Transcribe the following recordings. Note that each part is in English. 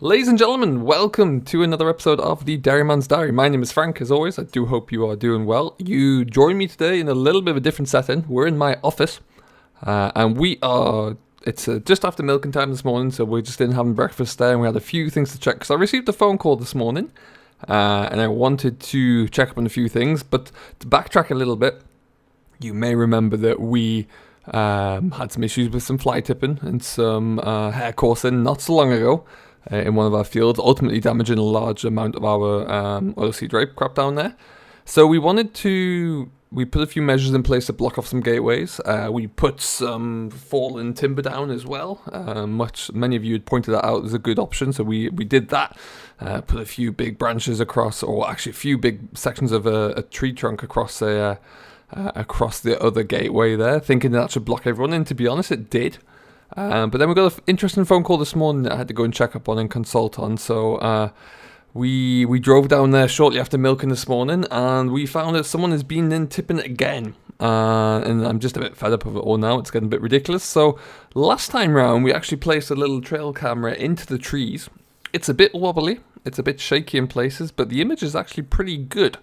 Ladies and gentlemen, welcome to another episode of the Dairyman's Diary. My name is Frank, as always. I do hope you are doing well. You join me today in a little bit of a different setting. We're in my office, and it's just after milking time this morning, so we're just in having breakfast there, and we had a few things to check, because I received a phone call this morning, and I wanted to check up on a few things, but to backtrack a little bit, you may remember that we had some issues with some fly tipping and some hair coursing not so long ago. In one of our fields, ultimately damaging a large amount of our oilseed rape crop down there. So we put a few measures in place to block off some gateways. We put some fallen timber down as well. Many of you had pointed that out as a good option, so we did that. Put a few big branches across, or actually a few big sections of a tree trunk across the other gateway there, thinking that should block everyone in. To be honest, it did. But then we got an interesting phone call this morning that I had to go and check up on and consult on. So we drove down there shortly after milking this morning, and we found that someone has been in tipping it again. And I'm just a bit fed up of it all now. It's getting a bit ridiculous. So last time round, we actually placed a little trail camera into the trees. It's a bit wobbly. It's a bit shaky in places, but the image is actually pretty good.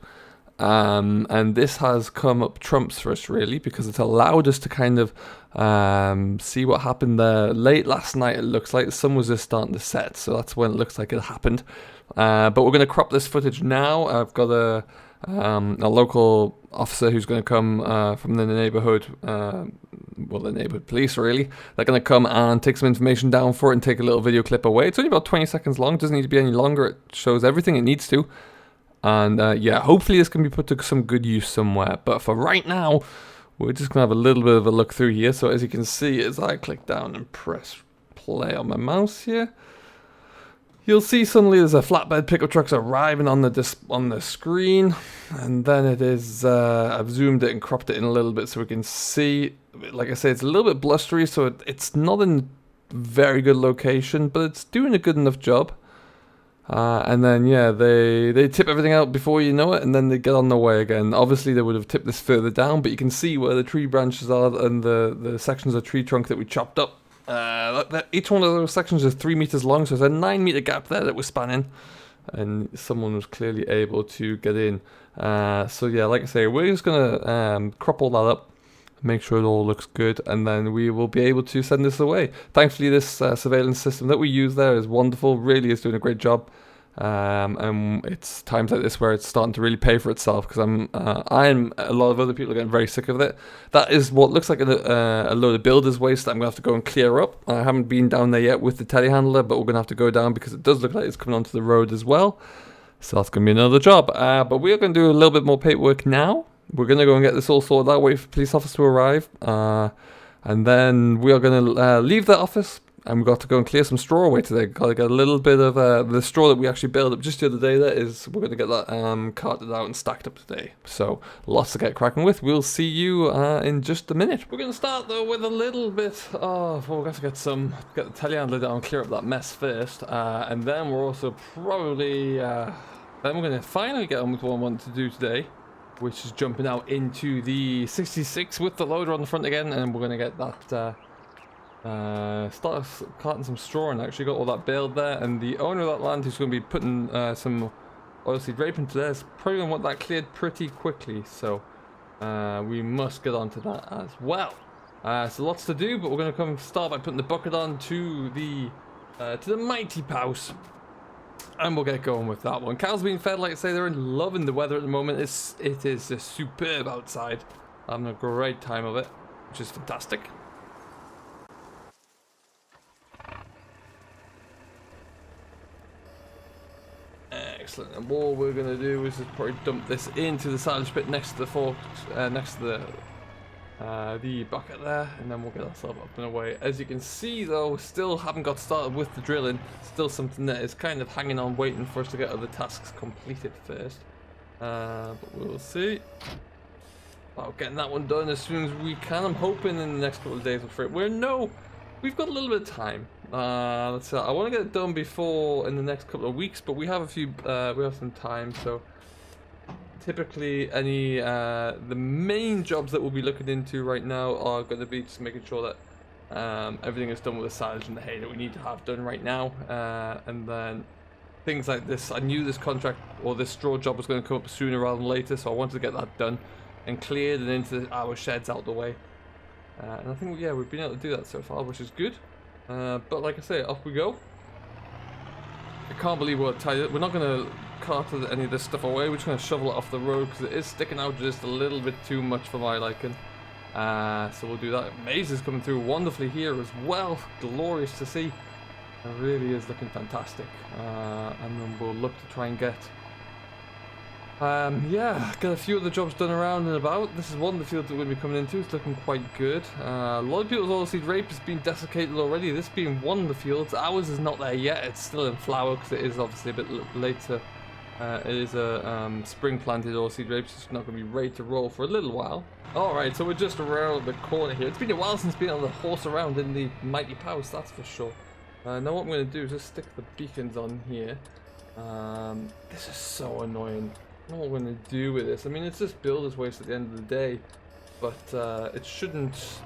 And this has come up trumps for us, really, because it's allowed us to kind of see what happened there late last night. It looks like the sun was just starting to set, so that's when it looks like it happened. But we're going to crop this footage now. I've got a local officer who's going to come from the neighborhood, the neighborhood police, really. They're going to come and take some information down for it and take a little video clip away. It's only about 20 seconds long. It doesn't need to be any longer. It shows everything it needs to. And hopefully this can be put to some good use somewhere. But for right now, we're just going to have a little bit of a look through here. So as you can see, as I click down and press play on my mouse here, you'll see suddenly there's a flatbed pickup truck's arriving on the screen. And then it is, I've zoomed it and cropped it in a little bit so we can see. Like I say, it's a little bit blustery, so it's not in a very good location, but it's doing a good enough job. And then, they tip everything out before you know it, and then they get on their way again. Obviously, they would have tipped this further down, but you can see where the tree branches are and the sections of tree trunk that we chopped up. Each one of those sections is 3 meters long, so there's a 9 meter gap there that we're spanning, and someone was clearly able to get in. Like I say, we're just going to crop all that up, make sure it all looks good, and then we will be able to send this away. Thankfully, this surveillance system that we use there is wonderful, really is doing a great job. And it's times like this where it's starting to really pay for itself, because a lot of other people are getting very sick of it. That is what looks like a load of builder's waste that I'm going to have to go and clear up. I haven't been down there yet with the telehandler, but we're going to have to go down because it does look like it's coming onto the road as well. So that's going to be another job. But we are going to do a little bit more paperwork now. We're going to go and get this all sorted out, wait for police officers to arrive, and then we are going to leave the office, and we've got to go and clear some straw away today. Got to get a little bit of the straw that we actually built up just the other day. We're going to get that carted out and stacked up today. So lots to get cracking with. We'll see you in just a minute. We're going to start though with a little bit of, we're going to get the telehandler down, clear up that mess first, and then we're also probably then we're going to finally get on with what I want to do today, which is jumping out into the 66 with the loader on the front again, and we're going to get that, start carting some straw, and actually got all that baled there, and the owner of that land who's going to be putting some oilseed rape into there is probably going to want that cleared pretty quickly, so we must get onto that as well. So lots to do, but we're going to come start by putting the bucket on to the mighty Pouse. And we'll get going with that one. Cows being fed, like I say, they're loving the weather at the moment. It is just superb outside. Having a great time of it, which is fantastic. Excellent. And what we're going to do is just probably dump this into the silage pit next to the fork, next to the bucket there, and then we'll get ourselves up and away. As you can see though, still haven't got started with the drilling. Still something that is kind of hanging on, waiting for us to get other tasks completed first, but we'll see about getting that one done as soon as we can. I'm hoping in the next couple of days for it. We've got a little bit of time. Let's see, I want to get it done before in the next couple of weeks, but we have some time, so typically the main jobs that we'll be looking into right now are going to be just making sure that Everything is done with the silage and the hay that we need to have done right now. And then things like this, I knew this contract or this straw job was going to come up sooner rather than later, so I wanted to get that done and cleared and into our sheds out the way. And I think, yeah, we've been able to do that so far, which is good. But like I say, off we go. I can't believe we're tired. We're not going to cart any of this stuff away. We're just going to shovel it off the road because it is sticking out just a little bit too much for my liking. So we'll do that. Maize is coming through wonderfully here as well. Glorious to see. It really is looking fantastic. And then we'll look to try and get... yeah, get a few of the jobs done around and about. This is one of the fields that we're going to be coming into. It's looking quite good. A lot of people's oilseed rape has been desiccated already. This being one of the fields. Ours is not there yet. It's still in flower because it is obviously a bit later. It is a spring planted oilseed rape, so it's not going to be ready to roll for a little while. Alright, so we're just around the corner here. It's been a while since being able to horse around in the mighty powers, that's for sure. Now what I'm going to do is just stick the beacons on here. This is so annoying. I don't know what we're going to do with this. I mean, it's just builder's waste at the end of the day. But it shouldn't...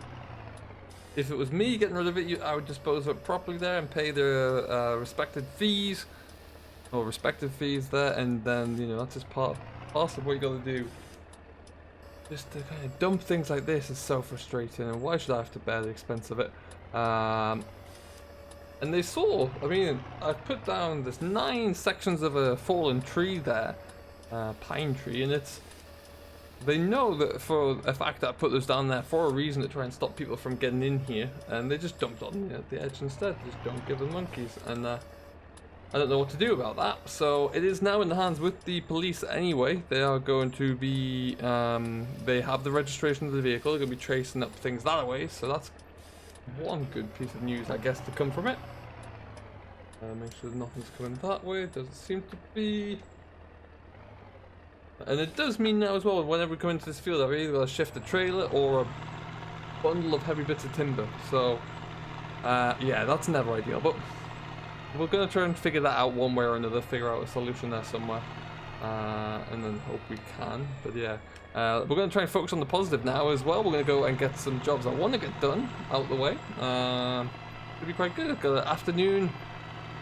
If it was me getting rid of it, I would dispose of it properly there and pay the respected fees. Or respective fees there, and then, you know, that's just part of what you got to do. Just to kind of dump things like this is so frustrating, and why should I have to bear the expense of it? And they saw, I mean, I've put down this 9 sections of a fallen tree there, pine tree, and it's, they know that for a fact that I put those down there for a reason to try and stop people from getting in here, and they just dumped on the edge instead. Just don't give them monkeys, and I don't know what to do about that. So it is now in the hands with the police anyway. They are going to be, they have the registration of the vehicle. They're going to be tracing up things that way. So that's one good piece of news, I guess, to come from it. Make sure nothing's coming that way. Doesn't seem to be. And it does mean now as well, whenever we come into this field, I've either got to shift a trailer or a bundle of heavy bits of timber. So, yeah, that's never ideal. But we're going to try and figure that out one way or another, figure out a solution there somewhere, and then hope we can. But yeah, we're going to try and focus on the positive now as well. We're going to go and get some jobs I want to get done out the way. It'll be quite good. I've got an afternoon,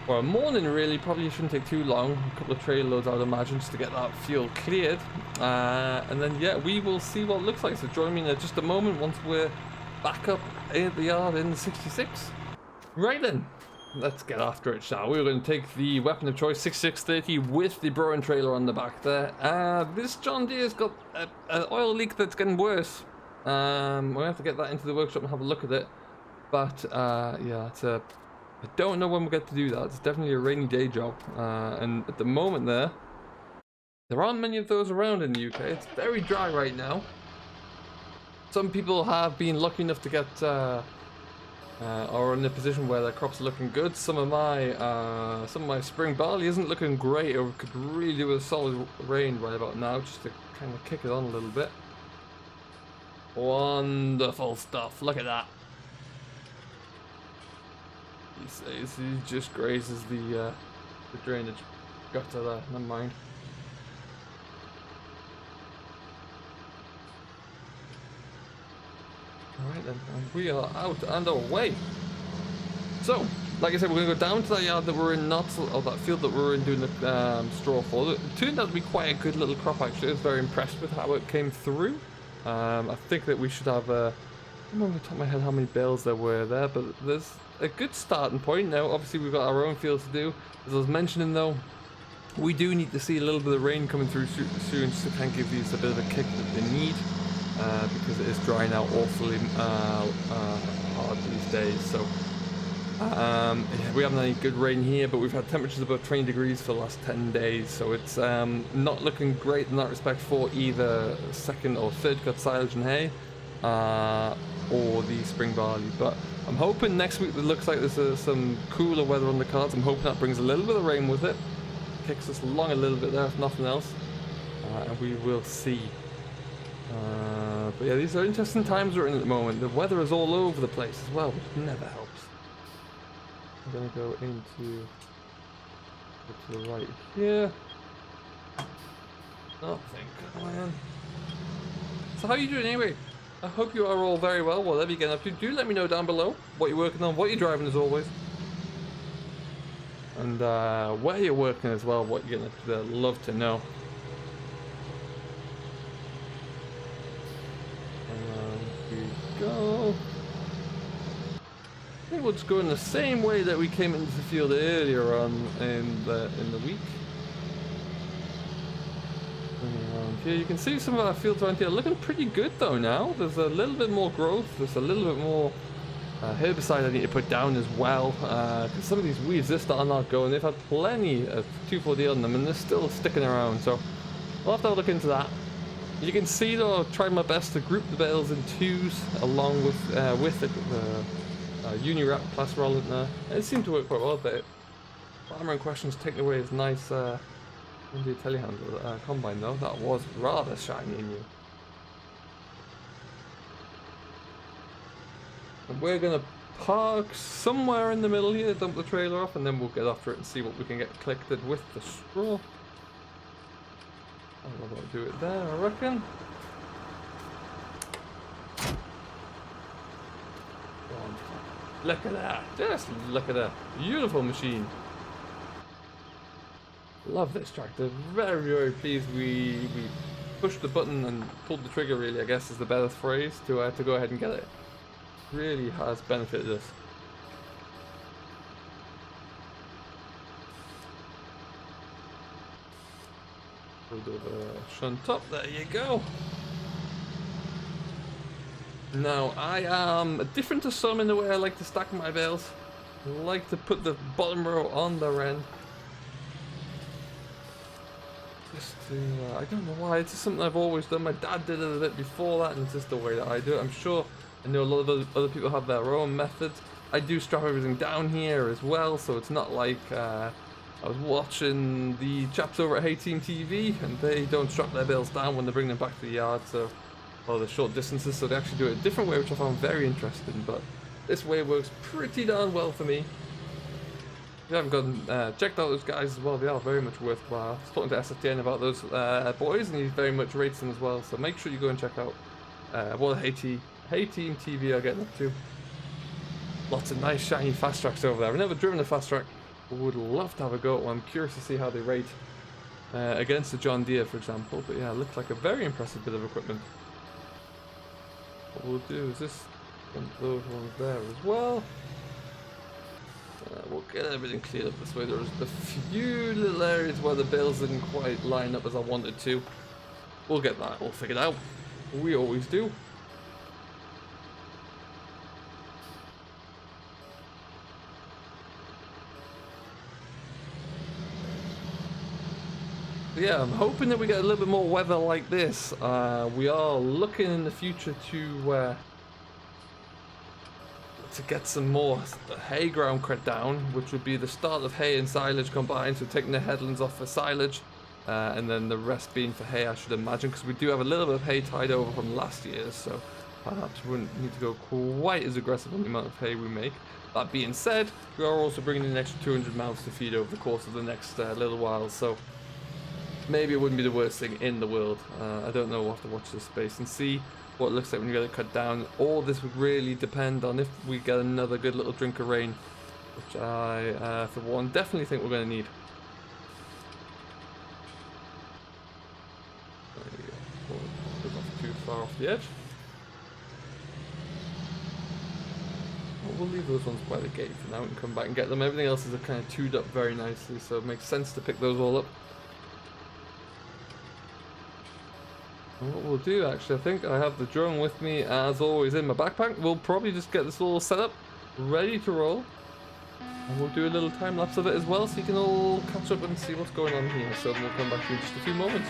or a morning really, probably shouldn't take too long. A couple of trailer loads I would imagine just to get that field cleared. And then yeah, we will see what it looks like. So join me in just a moment once we're back up in the yard in the 66. Right then. Let's get after it, shall we? We're going to take the weapon of choice, 6630, with the Broen trailer on the back there. This John Deere's got an oil leak that's getting worse. We have to get that into the workshop and have a look at it. But, yeah, I don't know when we'll get to do that. It's definitely a rainy day job. And at the moment there aren't many of those around in the UK. It's very dry right now. Some people have been lucky enough to get... are in a position where their crops are looking good. Some of my spring barley isn't looking great, or could really do with a solid rain right about now, just to kind of kick it on a little bit. Wonderful stuff. Look at that. He says he just grazes the drainage gutter there. Never mind. Alright then, and we are out and away. So, like I said, we're going to go down to that yard that we're in, or that field that we're in doing the straw for. It turned out to be quite a good little crop actually. I was very impressed with how it came through. I think that we should have, I don't know off the top of my head how many bales there were there, but there's a good starting point. Now, obviously we've got our own fields to do. As I was mentioning though, we do need to see a little bit of rain coming through soon just to kind of give these a bit of a kick that they need. Because it is drying out awfully hard these days. So yeah, we haven't had any good rain here, but we've had temperatures above 20 degrees for the last 10 days. So it's not looking great in that respect for either second or third cut silage and hay or the spring barley. But I'm hoping next week it looks like there's some cooler weather on the cards. I'm hoping that brings a little bit of rain with it. Kicks us along a little bit there if nothing else. And we will see. But yeah, these are interesting times we're in at the moment. The weather is all over the place as well, which never helps. I'm going to go to the right here. Nothing. Come on. So how are you doing anyway? I hope you are all very well, whatever you're getting up to. Do let me know down below what you're working on, what you're driving as always. And where you're working as well, what you're getting up to. I'd love to know. Here we go. I think we'll just go in the same way that we came into the field earlier on in the week. Around here, you can see some of our fields around here looking pretty good though now. There's a little bit more growth. There's a little bit more herbicide I need to put down as well. Because some of these weeds just are not going. They've had plenty of 2,4-D on them and they're still sticking around. So I'll have to have a look into that. You can see though, I've tried my best to group the bales in twos along with the uni-wrap class rollant there. It seemed to work quite well. The farmer in question's taking away his nice India telehandler combine though. That was rather shiny and new. And we're gonna park somewhere in the middle here, dump the trailer off, and then we'll get after it and see what we can get collected with the straw. I'm gonna do it there, I reckon. Look at that! Just look at that! Beautiful machine! Love this tractor. Very, very pleased we pushed the button and pulled the trigger, really, I guess is the better phrase, to go ahead and get it. Really has benefited us. A little bit of a shunt up, there you go. Now, I am different to some in the way I like to stack my bales. I like to put the bottom row on the end. Just to, I don't know why, it's just something I've always done. My dad did it a bit before that, and it's just the way that I do it. I'm sure I know a lot of other people have their own methods. I do strap everything down here as well, so it's not like I was watching the chaps over at Hey Team TV, and they don't strap their bales down when they bring them back to the yard, so or the short distances, so they actually do it a different way, which I found very interesting. But this way works pretty darn well for me. If you haven't gone checked out those guys as well, they are very much worthwhile. I was talking to SFTN about those boys, and he very much rates them as well, so make sure you go and check out what Hey Team TV are getting up to. Lots of nice shiny fast tracks over there. I've never driven a fast track, but would love to have a go. I'm curious to see how they rate against the John Deere, for example. But yeah, it looks like a very impressive bit of equipment. What we'll do is just dump those ones there as well. We'll get everything cleared up this way. There's a few little areas where the bales didn't quite line up as I wanted to. We'll get that all figured out. We always do. Yeah, I'm hoping that we get a little bit more weather like this. We are looking in the future to get some more hay ground cut down, which would be the start of hay and silage combined, so taking the headlands off for silage, and then the rest being for hay, I should imagine, because we do have a little bit of hay tied over from last year, so perhaps we wouldn't need to go quite as aggressive on the amount of hay we make. That being said, we are also bringing in an extra 200 mouths to feed over the course of the next little while, so maybe it wouldn't be the worst thing in the world. I don't know, we'll have to watch this space and see what it looks like when you get it cut down. All this would really depend on if we get another good little drink of rain, which I, for one, definitely think we're going to need. There you go. Not too far off the edge. We'll leave those ones by the gate for now and come back and get them. Everything else is kind of tuned up very nicely, so it makes sense to pick those all up. And what we'll do, actually, I think I have the drone with me as always in my backpack. We'll probably just get this all set up, ready to roll. And we'll do a little time lapse of it as well, so you can all catch up and see what's going on here. So then we'll come back to you in just a few moments.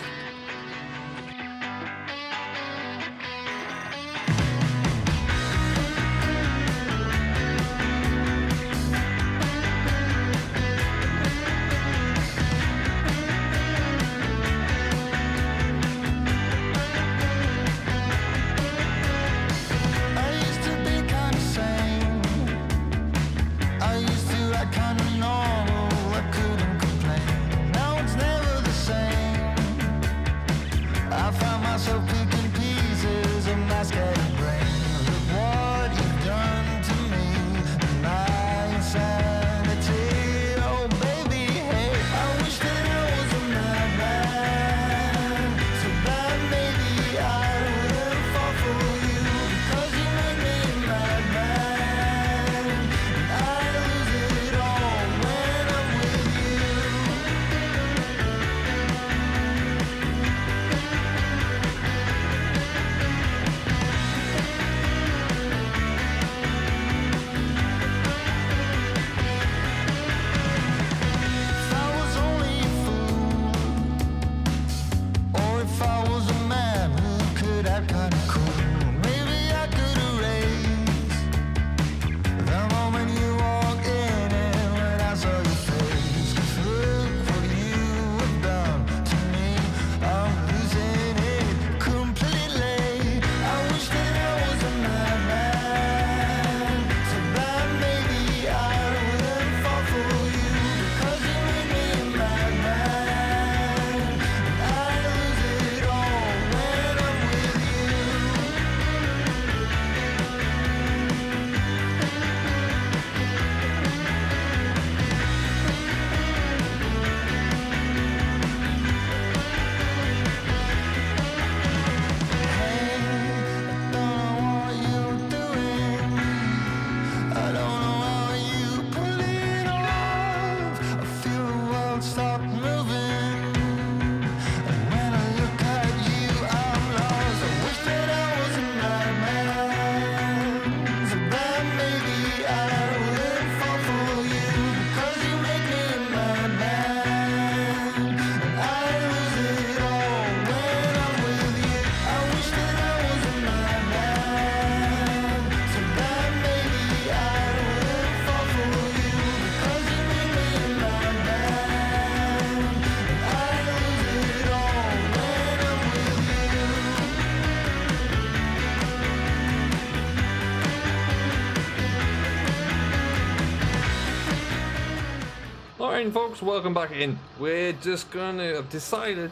Alright folks, welcome back in. We're just gonna, I've decided,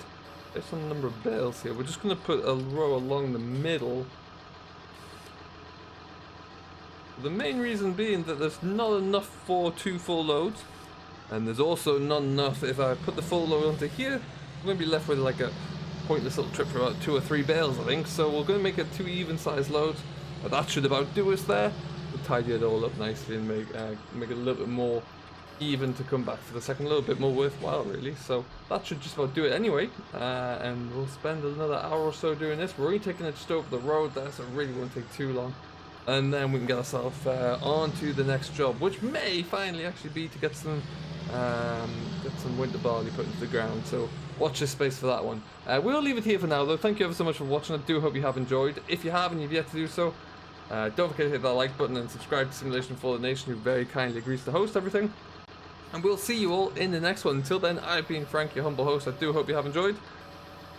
based on the number of bales here, we're just gonna put a row along the middle. The main reason being that there's not enough for 2 full loads. And there's also not enough, if I put the full load onto here, I'm gonna be left with like a pointless little trip for about 2 or 3 bales, I think. So we're gonna make it 2 even sized loads. But that should about do us there. We'll tidy it all up nicely and make it a little bit more even to come back for the second load, a bit more worthwhile really. So that should just about do it anyway, and we'll spend another hour or so doing this. We're only taking it just over the road there, so it really won't take too long, and then we can get ourselves on to the next job, which may finally actually be to get some winter barley put into the ground. So watch this space for that one. We'll leave it here for now though. Thank you ever so much for watching. I do hope you have enjoyed. If you have and you've yet to do so, don't forget to hit that like button and subscribe to Simulation for the Nation, who very kindly agrees to host everything. And we'll see you all in the next one. Until then, I've been Frank, your humble host. I do hope you have enjoyed.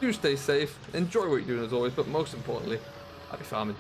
Do stay safe, enjoy what you're doing as always, but most importantly, happy farming.